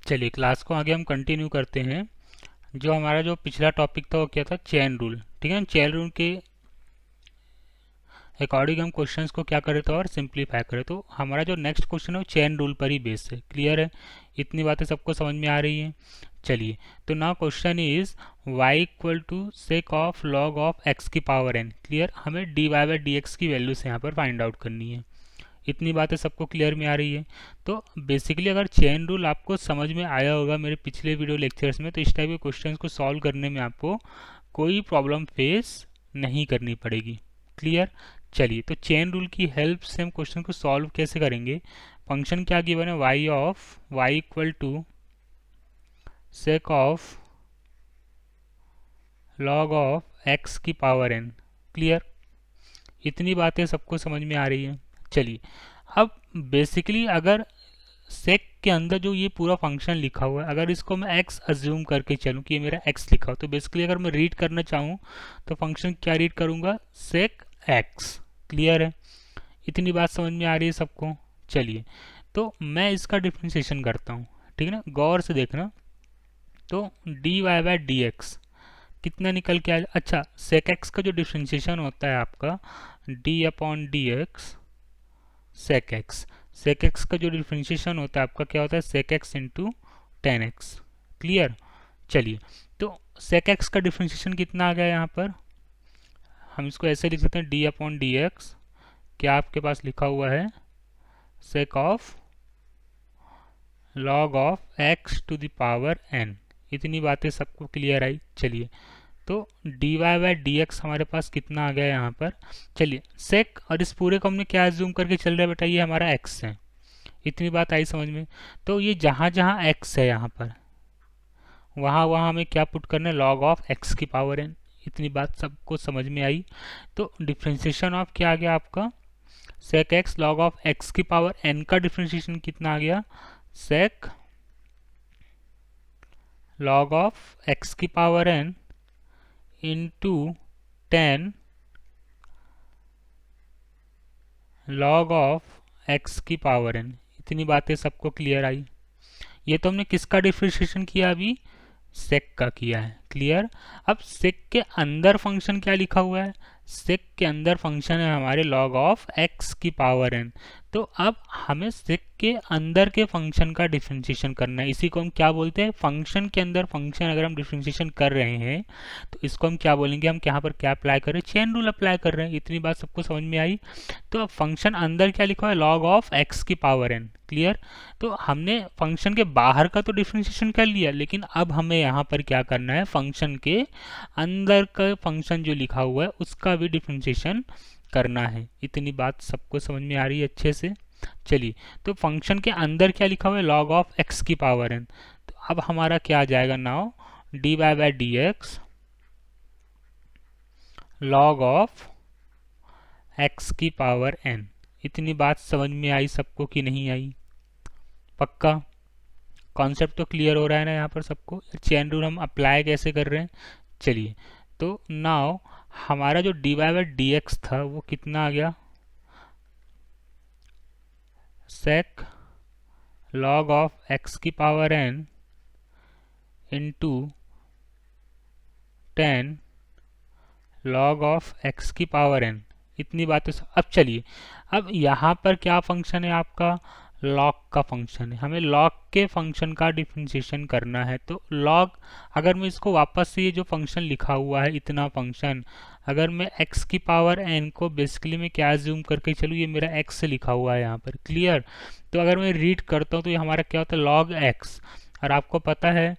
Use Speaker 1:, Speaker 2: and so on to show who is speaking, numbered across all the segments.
Speaker 1: चलिए क्लास को आगे हम कंटिन्यू करते हैं। जो हमारा जो पिछला टॉपिक था वो क्या था, चेन रूल। ठीक है, चेन रूल के अकॉर्डिंग हम क्वेश्चंस को क्या करें तो और सिंप्लीफाई करें। तो हमारा जो नेक्स्ट क्वेश्चन है वो चेन रूल पर ही बेस्ड है। क्लियर है, इतनी बातें सबको समझ में आ रही हैं। चलिए, तो now question is y equal to sec of log of x की पावर n। क्लियर, हमें dy बाई डी एक्स की वैल्यू से यहाँ पर फाइंड आउट करनी है। इतनी बातें सबको क्लियर में आ रही है। तो बेसिकली अगर चेन रूल आपको समझ में आया होगा मेरे पिछले वीडियो लेक्चर्स में, तो इस टाइप के क्वेश्चंस को सॉल्व करने में आपको कोई प्रॉब्लम फेस नहीं करनी पड़ेगी। क्लियर। चलिए, तो चेन रूल की हेल्प से हम क्वेश्चन को सॉल्व कैसे करेंगे। फंक्शन क्या गिवन है, y of y equal to sec of log of x की पावर n। क्लियर, इतनी बातें सबको समझ में आ रही है। चलिए, अब बेसिकली अगर सेक के अंदर जो ये पूरा फंक्शन लिखा हुआ है, अगर इसको मैं x अज्यूम करके चलूँ कि ये मेरा x लिखा हो, तो बेसिकली अगर मैं रीड करना चाहूँ तो फंक्शन क्या रीड करूँगा, सेक x। क्लियर है, इतनी बात समझ में आ रही है सबको। चलिए, तो मैं इसका डिफ्रेंशिएशन करता हूँ। ठीक है ना, गौर से देखना। तो D Y by D X कितना निकल के आया। अच्छा, सेक एक्स का जो डिफ्रेंशिएशन होता है आपका D upon D X sec X. Sec X का जो डिफ्रेंशिएशन होता है आपका क्या होता है, sec X into tan X. Clear. चलिए, तो सेक एक्स का डिफ्रेंशिएशन कितना आ गया यहाँ पर, हम इसको ऐसे लिख सकते हैं डी अपॉन डी एक्स, क्या आपके पास लिखा हुआ है, sec of log of X to the power N. इतनी बातें सबको क्लियर आई। चलिए, तो D Y by D X हमारे पास कितना आ गया यहाँ पर। चलिए, सेक और इस पूरे को हमने क्या जूम करके चल रहा है बेटा, ये हमारा एक्स है। इतनी बात आई समझ में। तो ये जहाँ जहाँ एक्स है यहाँ पर, वहाँ वहाँ हमें क्या पुट करना है, लॉग ऑफ एक्स की पावर एन। इतनी बात सबको समझ में आई। तो डिफ्रेंशिएशन ऑफ क्या आ गया आपका, sec X log of x की पावर एन का डिफ्रेंशिएशन कितना आ गया, सेक लॉग ऑफ एक्स की power N into 10 log of x की पावर एन। इतनी बातें सबको क्लियर आई। ये तो हमने किसका डिफ्रेंशिएशन किया अभी, सेक का किया है। क्लियर। अब सेक के अंदर फंक्शन क्या लिखा हुआ है, सेक के अंदर फंक्शन है हमारे लॉग ऑफ एक्स की पावर एन। तो अब हमें सेक के अंदर के फंक्शन का डिफ्रेंशिएशन करना है। इसी को हम क्या बोलते हैं, फंक्शन के अंदर फंक्शन अगर हम डिफ्रेंशिएशन कर रहे हैं तो इसको हम क्या बोलेंगे, हम यहाँ पर क्या अप्लाई कर रहे हैं, चेन रूल अप्लाई कर रहे हैं। इतनी बात सबको समझ में आई। तो अब फंक्शन अंदर क्या लिखा है, लॉग ऑफ एक्स की पावर एन। क्लियर। तो हमने फंक्शन के बाहर का तो डिफरेंशिएशन कर लिया, लेकिन अब हमें यहाँ पर क्या करना है, फंक्शन के अंदर का फंक्शन जो लिखा हुआ है उसका भी डिफरेंशिएशन करना है। इतनी बात सबको समझ में आ रही है अच्छे से। चलिए, तो फंक्शन के अंदर क्या लिखा हुआ है, लॉग ऑफ एक्स की पावर एन। तो अब हमारा क्या आ जाएगा, now D Y by D X log of x की पावर एन। इतनी बात समझ में आई सबको कि नहीं आई, पक्का कॉन्सेप्ट तो क्लियर हो रहा है ना यहाँ पर सबको। चेन रूल हम अप्लाई कैसे कर रहे हैं। चलिए, तो नाउ हमारा जो D Y by D X था वो कितना आ गया, सेक लॉग ऑफ एक्स की power N into 10 log of x की पावर एन। इतनी बातें अब चलिए, अब यहाँ पर क्या फंक्शन है आपका, लॉग का फंक्शन है। हमें लॉग के फंक्शन का डिफरेंशिएशन करना है। तो लॉग, अगर मैं इसको वापस से ये जो फंक्शन लिखा हुआ है इतना फंक्शन, अगर मैं x की पावर n को बेसिकली मैं क्या जूम करके चलूँ, ये मेरा x से लिखा हुआ है यहाँ पर। क्लियर। तो अगर मैं रीड करता हूँ तो ये हमारा क्या होता है, लॉग x। और आपको पता है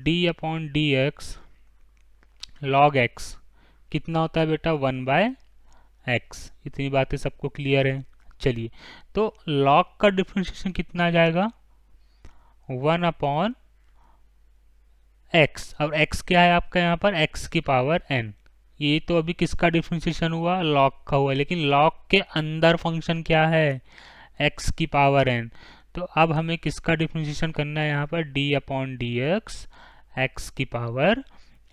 Speaker 1: d upon D X log x कितना होता है बेटा, 1/x। इतनी बातें सबको क्लियर है। चलिए, तो लॉग का डिफरेंशिएशन कितना आ जाएगा, 1 अपॉन एक्स। और x क्या है आपका यहाँ पर, x की पावर n। ये तो अभी किसका डिफरेंशिएशन हुआ, लॉग का हुआ, लेकिन लॉग के अंदर फंक्शन क्या है, x की पावर n। तो अब हमें किसका डिफरेंशिएशन करना है यहाँ पर, d upon D x x की पावर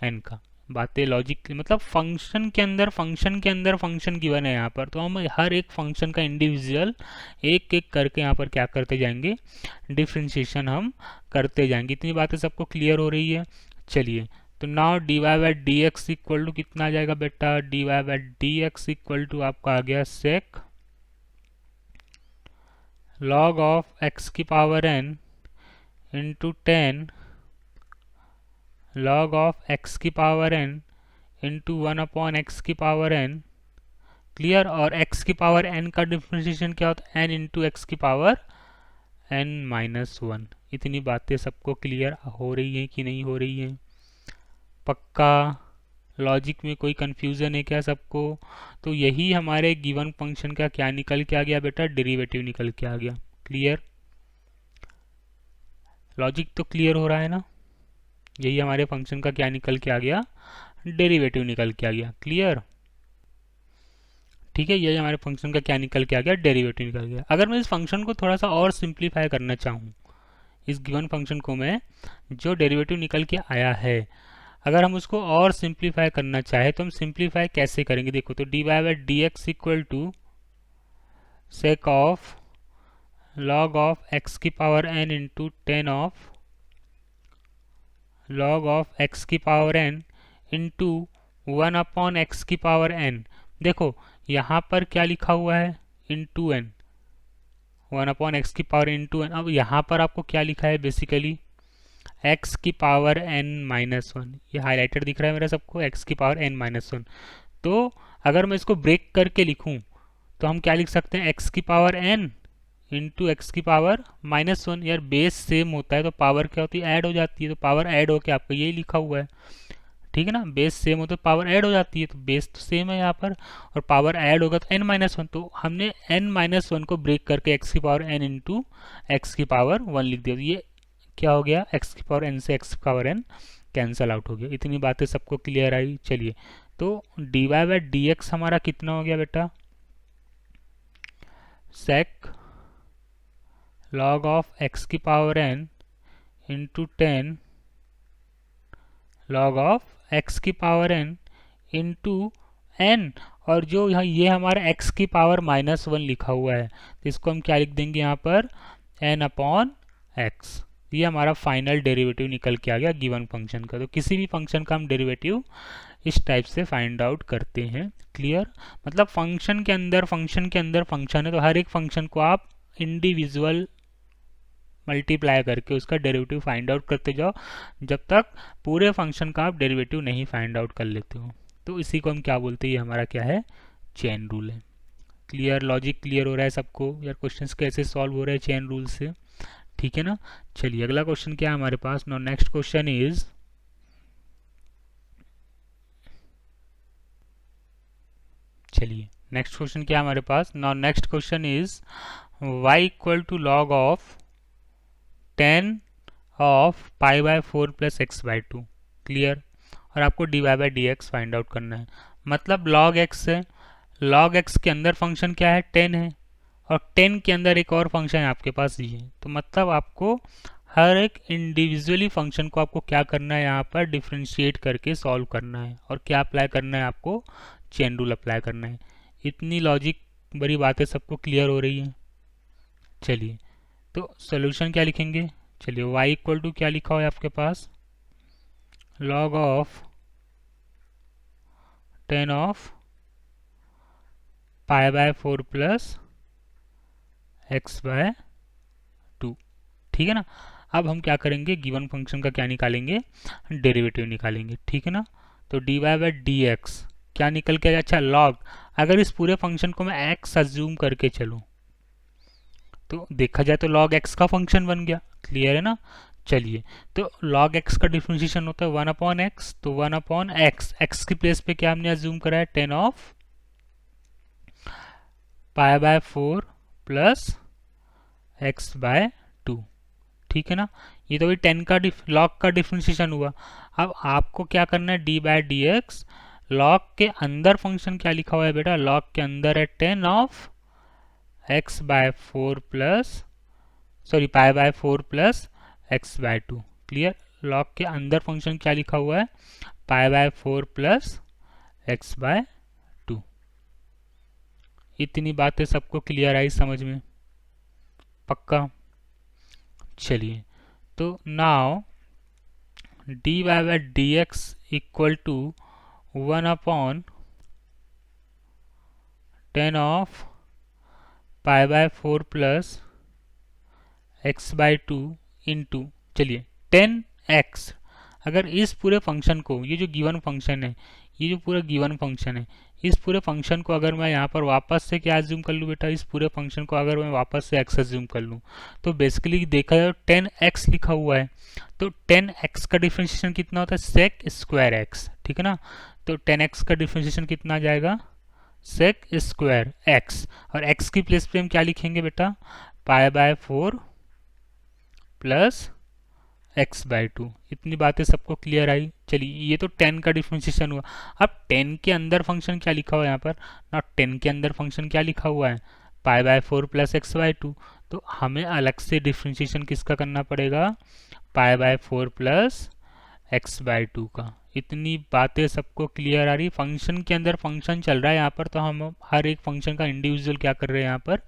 Speaker 1: n का। बातें लॉजिक मतलब फंक्शन के अंदर फंक्शन गिवन है यहाँ पर, तो हम हर एक फंक्शन का इंडिविजुअल एक एक करके यहाँ पर क्या करते जाएंगे, डिफ्रेंशिएशन हम करते जाएंगे। इतनी बातें सबको क्लियर हो रही है। चलिए, तो now D Y by D x equal to कितना आ जाएगा बेटा, D Y by D x equal to आपका आ गया सेक लॉग ऑफ एक्स की power n into 10 log of x की पावर n इंटू 1/x की पावर n। क्लियर। और x की पावर n का डिफ्रेंशिएशन क्या होता है, n इंटू एक्स की पावर n-1। इतनी बातें सबको क्लियर हो रही हैं कि नहीं हो रही हैं? पक्का? लॉजिक में कोई कंफ्यूजन है क्या सबको? तो यही हमारे गिवन फंक्शन का क्या निकल के आ गया बेटा, डेरिवेटिव निकल के आ गया। क्लियर? लॉजिक तो क्लियर हो रहा है ना? यही हमारे फंक्शन का क्या निकल के आ गया, डेरिवेटिव निकल के आ गया। क्लियर? ठीक है, यही हमारे फंक्शन का क्या निकल के आ गया, डेरिवेटिव निकल गया। अगर मैं इस फंक्शन को थोड़ा सा और सिंप्लीफाई करना चाहूँ, इस गिवन फंक्शन को मैं जो डेरिवेटिव निकल के आया है, अगर हम उसको और सिंप्लीफाई करना चाहे तो हम सिंप्लीफाई कैसे करेंगे? देखो, तो D Y by D x equal to sec of log of x की power n into 10 of log of x की पावर n इंटू 1/x की पावर n। देखो यहाँ पर क्या लिखा हुआ है, इंटू n, 1/x की पावर इंटू n। अब यहाँ पर आपको क्या लिखा है, बेसिकली x की पावर n-1। ये हाईलाइटेड दिख रहा है मेरा सबको, x की पावर n-1। तो अगर मैं इसको ब्रेक करके लिखूं तो हम क्या लिख सकते हैं, x की पावर n इंटू एक्स की पावर -1। यार बेस सेम होता है तो पावर क्या होती है, ऐड हो जाती है। तो पावर ऐड होके आपका यही लिखा हुआ है, ठीक है ना? बेस सेम होता है, पावर ऐड हो जाती है, तो बेस तो सेम है यहाँ पर, और पावर ऐड होगा तो n-1। तो हमने n-1 को ब्रेक करके x की पावर n इंटू एक्स की पावर 1 लिख दिया। तो ये क्या हो गया, x की पावर n से x की पावर n कैंसल आउट हो गया। इतनी बातें सबको क्लियर आई? चलिए, तो D Y by D x हमारा कितना हो गया बेटा, सेक log ऑफ x की power n into 10 log of x की पावर n इंटू n। और जो यहाँ ये हमारा x की पावर -1 लिखा हुआ है, तो इसको हम क्या लिख देंगे यहाँ पर, n/x। ये हमारा फाइनल डेरिवेटिव निकल के आ गया गिवन फंक्शन का। तो किसी भी फंक्शन का हम डेरिवेटिव इस टाइप से फाइंड आउट करते हैं। क्लियर? मतलब फंक्शन के अंदर फंक्शन है, तो हर एक फंक्शन को आप इंडिविजुअल मल्टीप्लाई करके उसका डेरिवेटिव फाइंड आउट करते जाओ, जब तक पूरे फंक्शन का आप डेरिवेटिव नहीं फाइंड आउट कर लेते हो। तो इसी को हम क्या बोलते हैं, ये हमारा क्या है, चेन रूल है। क्लियर? लॉजिक क्लियर हो रहा है सबको? यार क्वेश्चंस कैसे सॉल्व हो रहे हैं चेन रूल से, ठीक है ना? चलिए, अगला क्वेश्चन क्या है हमारे पास। नाउ नेक्स्ट क्वेश्चन इज, चलिए नेक्स्ट क्वेश्चन क्या है हमारे पास। Now next question is y equal to log of 10 of pi by 4 plus x by 2। Clear? और आपको d Y by D x find out करना है। मतलब log x है, log x के अंदर फंक्शन क्या है, 10 है, और 10 के अंदर एक और फंक्शन है आपके पास ये है। तो मतलब आपको हर एक इंडिविजुअली फंक्शन को आपको क्या करना है, यहाँ पर डिफ्रेंशिएट करके सॉल्व करना है। और क्या अप्लाई करना है आपको, चेन रूल अप्लाई करना है। इतनी लॉजिक बड़ी बातें सबको क्लियर हो रही हैं? चलिए, तो सोल्यूशन क्या लिखेंगे। चलिए, y इक्वल टू क्या लिखा हुआ है आपके पास, log of 10 of pi by 4 plus x by 2। ठीक है ना? अब हम क्या करेंगे, गिवन फंक्शन का क्या निकालेंगे, डेरिवेटिव निकालेंगे। ठीक है ना? तो D Y by D x क्या निकल के, अच्छा log, अगर इस पूरे फंक्शन को मैं x अज्यूम करके चलूँ तो देखा जाए तो log x का फंक्शन बन गया। क्लियर है ना? चलिए, तो log x का डिफ्रेंशिएशन होता है 1/x, तो 1/x, x की प्लेस पे क्या हमने अज्यूम करा है, 10 of pi by 4 plus x by 2। ठीक है ना? ये तो भाई 10 का log का डिफ्रेंशिएशन हुआ। अब आपको क्या करना है, d by d x, log के अंदर फंक्शन क्या लिखा हुआ है बेटा, log के अंदर है 10 of x by 4 plus, sorry pi by 4 plus x by 2। Clear? Log के अंदर फंक्शन क्या लिखा हुआ है, π/4 प्लस x/2। इतनी बातें सबको क्लियर आई समझ में, पक्का? चलिए, तो now dy/dx equal to 1/10 of π/4 plus x/2 into, चलिए 10x। अगर इस पूरे फंक्शन को, ये जो गिवन फंक्शन है, ये जो पूरा गिवन फंक्शन है, इस पूरे फंक्शन को अगर मैं यहाँ पर वापस से क्या एज्यूम कर लूँ बेटा, इस पूरे फंक्शन को अगर मैं वापस से x एज्यूम कर लूँ, तो बेसिकली देखा जाए 10x लिखा हुआ है, तो 10x का डिफ्रेंशिएशन कितना होता है, सेक स्क्वायर x, ठीक है ना। तो 10x का डिफ्रेंशिएशन कितना आ जाएगा, सेक स्क्वायर x, और x की प्लेस पे हम क्या लिखेंगे बेटा, π/4 प्लस x/2। इतनी बातें सबको क्लियर आई। चलिए, ये तो 10 का डिफ्रेंशिएशन हुआ। अब 10 के अंदर फंक्शन क्या लिखा हुआ है यहाँ पर ना, 10 के अंदर फंक्शन क्या लिखा हुआ है, π/4 प्लस x/2। तो हमें अलग से डिफ्रेंशिएशन किसका करना पड़ेगा, π/4 प्लस x/2 का। इतनी बातें सबको क्लियर आ रही। फंक्शन के अंदर फंक्शन चल रहा है यहाँ पर, तो हम हर एक फंक्शन का इंडिविजुअल क्या कर रहे हैं यहाँ पर,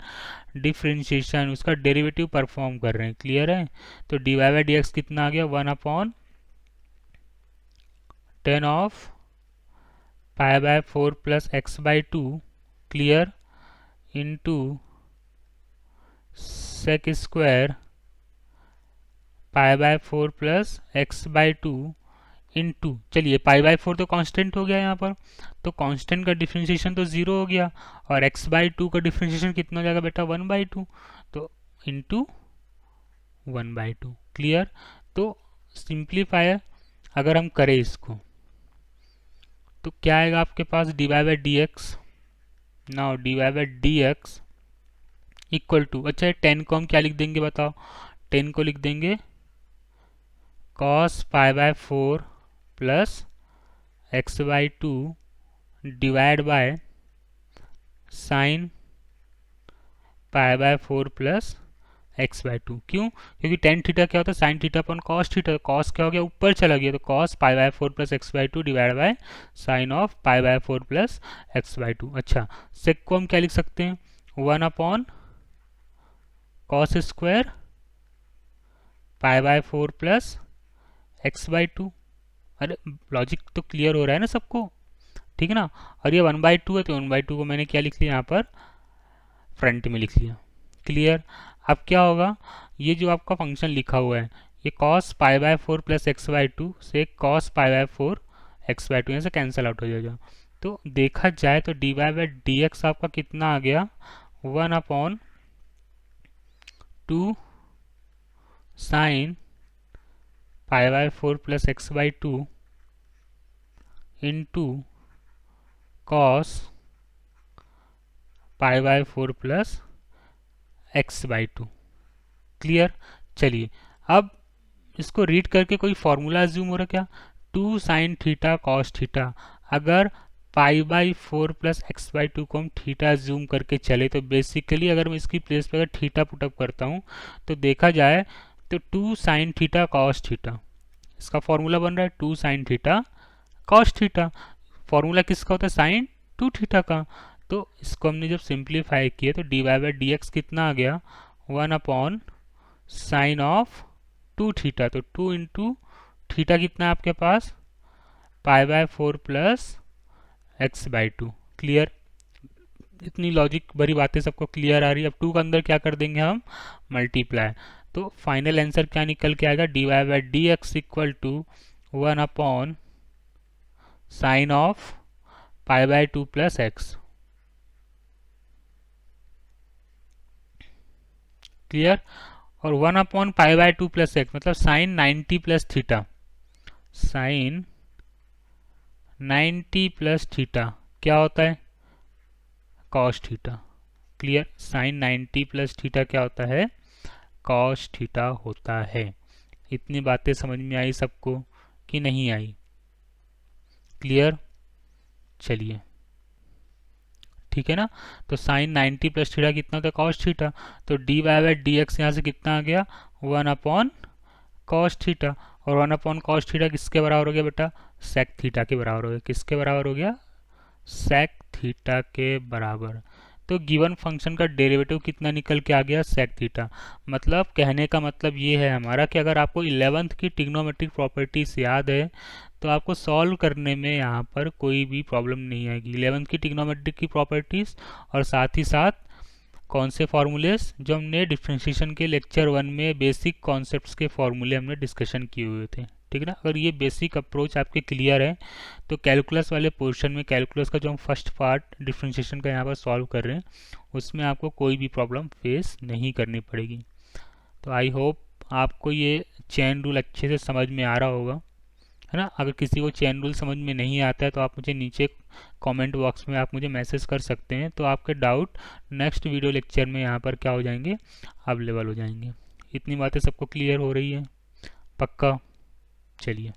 Speaker 1: डिफ्रेंशिएशन, उसका डेरिवेटिव परफॉर्म कर रहे हैं। क्लियर है? तो dy/dx कितना आ गया, 1/10 of π/4 plus x/2, clear, into sec square π/4 plus x/2 into, चलिए π/4 तो कांस्टेंट हो गया यहाँ पर, तो कांस्टेंट का डिफ्रेंशिएशन तो 0 हो गया, और x/2 का डिफ्रेंशिएशन कितना हो जाएगा बेटा, 1/2, तो इंटू 1/2। क्लियर? तो सिंप्लीफायर अगर हम करें इसको, तो क्या आएगा आपके पास, dy/dx। Now dy/dx equal to, अच्छा 10 को हम क्या लिख देंगे बताओ, 10 को लिख देंगे cos π/4 plus x/2 divide by sine π/4 plus x/2। क्यों? क्योंकि टेन थीटा क्या होता है, sine theta upon cos theta. Cos क्या हो गया, ऊपर चला गया, तो cos π/4 plus x/2 divide by sine of π/4 plus x/2। अच्छा, सेक को हम क्या लिख सकते हैं, 1/cos स्क्वायर π/4 प्लस x/2। अरे लॉजिक तो क्लियर हो रहा है ना सबको, ठीक है ना। और ये 1/2 है, तो 1/2 को मैंने क्या लिख लिया यहाँ पर, फ्रंट में लिख लिया। क्लियर? अब क्या होगा, ये जो आपका फंक्शन लिखा हुआ है, ये cos π/4 प्लस x/2 से cos π/4 x/2 यहाँ से कैंसिल आउट हो जाएगा। तो देखा जाए तो dy/dx आपका कितना आ गया, 1/2 sine π/4 plus x/2 into cos π/4 plus x/2। Clear? चलिए, अब इसको रीड करके कोई फॉर्मूला अज्यूम हो रहा है क्या, 2 साइन थीटा कॉस थीटा। अगर π/4 प्लस x/2 को हम थीटा अज्यूम करके चले, तो बेसिकली अगर मैं इसकी प्लेस पर अगर थीटा पुटअप करता हूँ, तो देखा जाए तो 2 साइन थीटा कॉस थीटा, इसका फॉर्मूला बन रहा है 2 sine theta cos theta. Formula किसका होता है, साइन 2 थीटा का। तो इसको हमने जब सिंप्लीफाई किया, तो dy/dx कितना आ गया, 1/साइन ऑफ 2 थीटा। तो 2 इंटू थीटा कितना है आपके पास, π/4 प्लस x/2। क्लियर? इतनी लॉजिक भरी बातें सबको क्लियर आ रही है। अब 2 का अंदर क्या कर देंगे हम, मल्टीप्लाई। तो फाइनल आंसर क्या निकल के आएगा, dy/dx इक्वल टू 1/साइन ऑफ π/2 प्लस x। क्लियर? और 1/π/2 प्लस x मतलब sine 90 plus theta, sine 90 plus theta क्या होता है, cos theta. Clear? Sine 90 plus theta क्या होता है, कॉस थीटा होता है। इतनी बातें समझ में आई सबको कि नहीं आई? क्लियर? चलिए, ठीक है ना। तो साइन 90 प्लस थीटा कितना होता है, कॉस थीटा। तो dy/dx यहाँ से कितना आ गया, 1/cos कॉस थीटा, और 1 अपॉन कॉस थीटा किसके बराबर हो गया बेटा, सेक थीटा के बराबर हो गया। किसके बराबर हो गया, सेक थीटा के बराबर। तो गिवन फंक्शन का डेरिवेटिव कितना निकल के आ गया, सेक थीटा। मतलब कहने का मतलब ये है हमारा कि अगर आपको 11th की ट्रिग्नोमेट्रिक प्रॉपर्टीज याद है तो आपको सॉल्व करने में यहाँ पर कोई भी प्रॉब्लम नहीं आएगी। 11th की ट्रिग्नोमेट्रिक की प्रॉपर्टीज और साथ ही साथ कौन से फार्मूलेस, जो हमने डिफ्रेंशिएशन के लेक्चर 1 में बेसिक कॉन्सेप्ट्स के फार्मूले हमने डिस्कशन किए हुए थे, ठीक है ना। अगर ये बेसिक अप्रोच आपके क्लियर है तो कैलकुलस वाले पोर्शन में, कैलकुलस का जो हम फर्स्ट पार्ट डिफ्रेंशिएशन का यहाँ पर सॉल्व कर रहे हैं, उसमें आपको कोई भी प्रॉब्लम फेस नहीं करनी पड़ेगी। तो आई होप आपको ये चेन रूल अच्छे से समझ में आ रहा होगा, है ना। अगर किसी को चेन रूल समझ में नहीं आता है तो आप मुझे नीचे कमेंट बॉक्स में आप मुझे मैसेज कर सकते हैं, तो आपके डाउट नेक्स्ट वीडियो लेक्चर में यहाँ पर क्या हो जाएंगे, अवेलेबल हो जाएंगे। इतनी बातें सबको क्लियर हो रही है, पक्का। चलिए।